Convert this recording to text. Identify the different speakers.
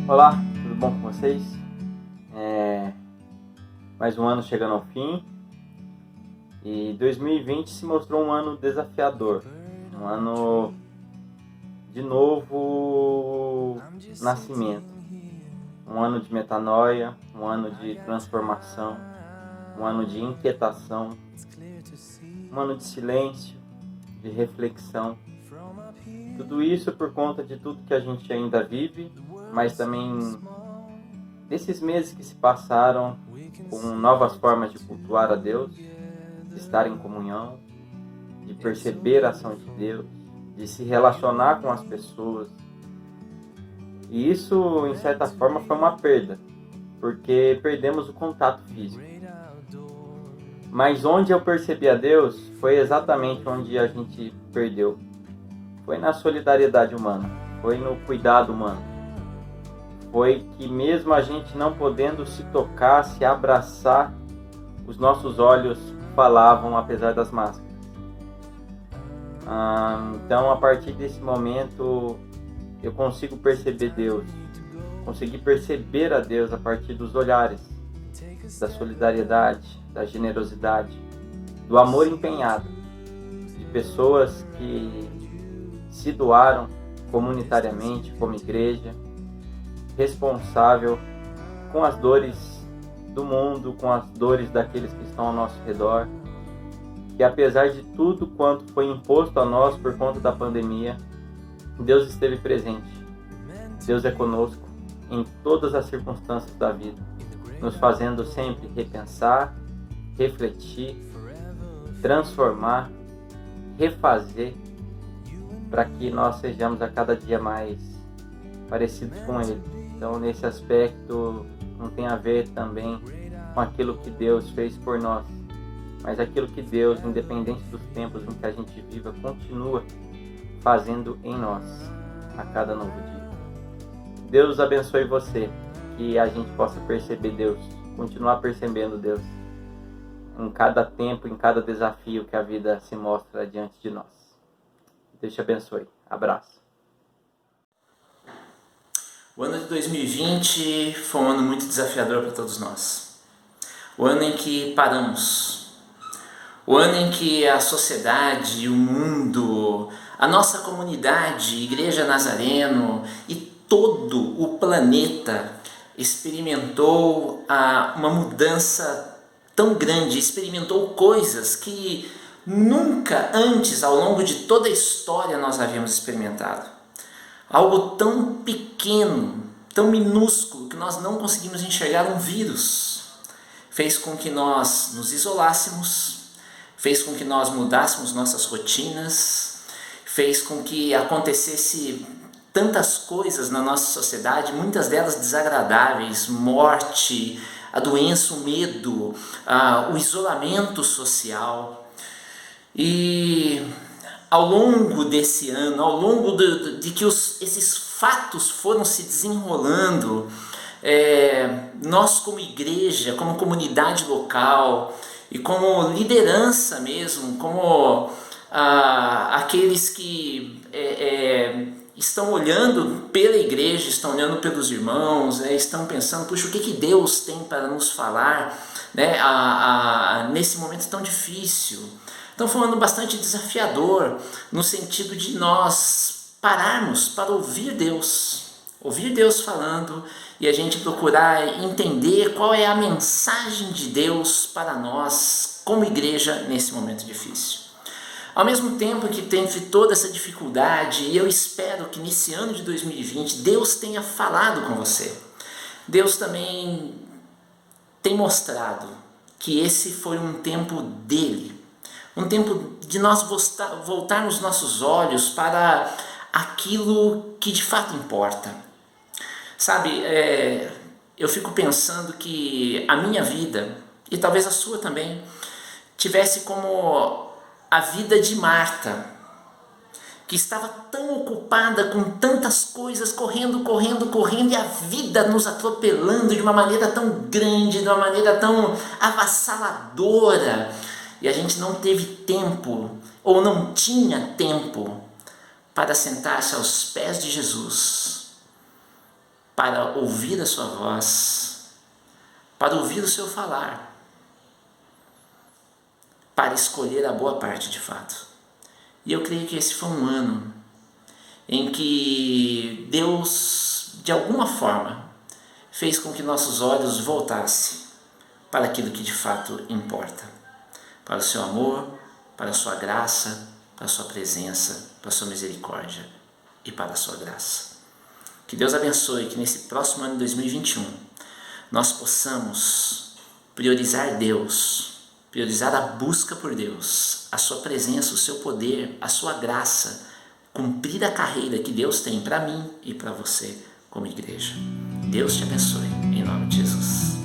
Speaker 1: Olá, tudo bom com vocês? Mais um ano chegando ao fim e 2020 se mostrou um ano desafiador, um ano de novo nascimento, um ano de metanoia, um ano de transformação, um ano de inquietação, um ano de silêncio, de reflexão. Tudo isso por conta de tudo que a gente ainda vive, mas também desses meses que se passaram com novas formas de cultuar a Deus, de estar em comunhão, de perceber a ação de Deus, de se relacionar com as pessoas. E isso, em certa forma, foi uma perda, porque perdemos o contato físico. Mas onde eu percebi a Deus foi exatamente onde a gente perdeu. Foi na solidariedade humana, foi no cuidado humano. Foi que mesmo a gente não podendo se tocar, se abraçar, os nossos olhos falavam apesar das máscaras. Então, a partir desse momento, eu consigo perceber Deus. Consegui perceber a Deus a partir dos olhares, da solidariedade, da generosidade, do amor empenhado, de pessoas que se doaram comunitariamente como igreja, responsável com as dores do mundo, com as dores daqueles que estão ao nosso redor, que apesar de tudo quanto foi imposto a nós por conta da pandemia, Deus esteve presente. Deus é conosco em todas as circunstâncias da vida, nos fazendo sempre repensar, refletir, transformar, refazer, para que nós sejamos a cada dia mais parecidos com Ele. Então, nesse aspecto, não tem a ver também com aquilo que Deus fez por nós, mas aquilo que Deus, independente dos tempos em que a gente viva, continua fazendo em nós a cada novo dia. Deus abençoe você, que a gente possa perceber Deus, continuar percebendo Deus em cada tempo, em cada desafio que a vida se mostra diante de nós. Deus te abençoe. Abraço.
Speaker 2: O ano de 2020 foi um ano muito desafiador para todos nós. O ano em que paramos. O ano em que a sociedade, o mundo, a nossa comunidade, Igreja Nazareno e todo o planeta experimentou uma mudança tão grande, experimentou coisas que nunca antes, ao longo de toda a história, nós havíamos experimentado. Algo tão pequeno, tão minúsculo, que nós não conseguimos enxergar um vírus, fez com que nós nos isolássemos, fez com que nós mudássemos nossas rotinas, fez com que acontecesse tantas coisas na nossa sociedade, muitas delas desagradáveis, morte, a doença, o medo, o isolamento social. E ao longo desse ano, ao longo de que esses fatos foram se desenrolando, nós como igreja, como comunidade local e como liderança mesmo, como aqueles que estão olhando pela igreja, estão olhando pelos irmãos, estão pensando, puxa, o que Deus tem para nos falar, nesse momento tão difícil. Então foi um ano bastante desafiador, no sentido de nós pararmos para ouvir Deus falando, e a gente procurar entender qual é a mensagem de Deus para nós como igreja nesse momento difícil. Ao mesmo tempo que teve toda essa dificuldade, e eu espero que nesse ano de 2020 Deus tenha falado com você. Deus também tem mostrado que esse foi um tempo dele. Um tempo de nós voltarmos nossos olhos para aquilo que de fato importa. Sabe, eu fico pensando que a minha vida, e talvez a sua também, tivesse como a vida de Marta, que estava tão ocupada com tantas coisas, correndo, e a vida nos atropelando de uma maneira tão grande, de uma maneira tão avassaladora, e a gente não teve tempo, ou não tinha tempo, para sentar-se aos pés de Jesus, para ouvir a sua voz, para ouvir o seu falar, para escolher a boa parte de fato. E eu creio que esse foi um ano em que Deus, de alguma forma, fez com que nossos olhos voltassem para aquilo que de fato importa, para o seu amor, para a sua graça, para a sua presença, para a sua misericórdia e para a sua graça. Que Deus abençoe, que nesse próximo ano de 2021 nós possamos priorizar Deus, priorizar a busca por Deus, a sua presença, o seu poder, a sua graça, cumprir a carreira que Deus tem para mim e para você como igreja. Deus te abençoe, em nome de Jesus.